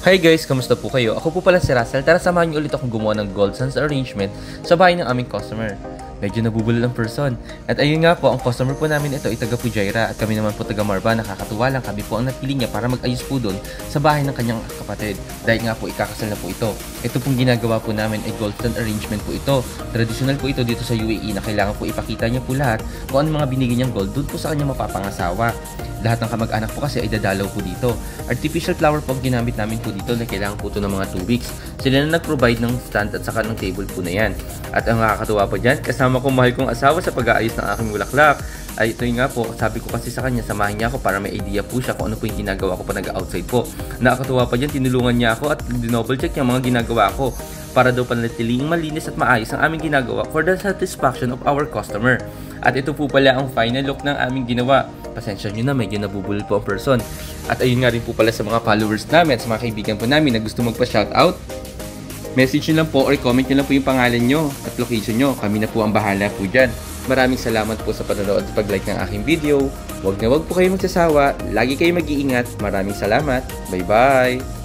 Hi guys, kamusta po kayo? Ako po pala si Russell. Tara samahan niyo ulit akong gumawa ng gold suns arrangement sa bahay ng aming customer. Medyo nabubulol ang person. At ayun nga po, ang customer po namin ito ay taga Pujaira at kami naman po taga Marba. Nakakatuwa lang, kami po ang napili niya para mag-ayos po doon sa bahay ng kanyang kapatid. Dahil nga po ikakasal na po ito. Ito pong ginagawa po namin ay gold sun arrangement po ito. Traditional po ito dito sa UAE na kailangan po ipakita niya po lahat kung ano mga binigay niyang gold doon po sa kanyang mapapangasawa. Lahat ng kamag-anak po kasi ay dadalaw po dito. Artificial flower po ang ginamit namin po dito na kailangan po ito ng mga 2 weeks. Sila na nag-provide ng stand at saka ng table po na yan. At ang nakakatuwa po dyan, kasama kong mahal kong asawa sa pag-aayos ng aking bulaklak. Ay ito nga po, sabi ko kasi sa kanya, samahan niya ako para may idea po siya kung ano po yung ginagawa ko pa nag-outside po. Nakakatuwa pa dyan, tinulungan niya ako at dinouble check yung mga ginagawa ko para daw panatiling malinis at maayos ang aming ginagawa for the satisfaction of our customer. At ito po pala ang final look ng aming ginawa. Pasensya nyo na, medyo nabubulol po ang person. At ayun nga rin po pala sa mga followers namin at sa mga kaibigan po namin na gusto magpa-shoutout. Message nyo lang po or comment nyo lang po yung pangalan nyo at location nyo. Kami na po ang bahala po dyan. Maraming salamat po sa panonood at pag-like ng aking video. Huwag na huwag po kayo magsasawa. Lagi kayo mag-iingat. Maraming salamat. Bye-bye!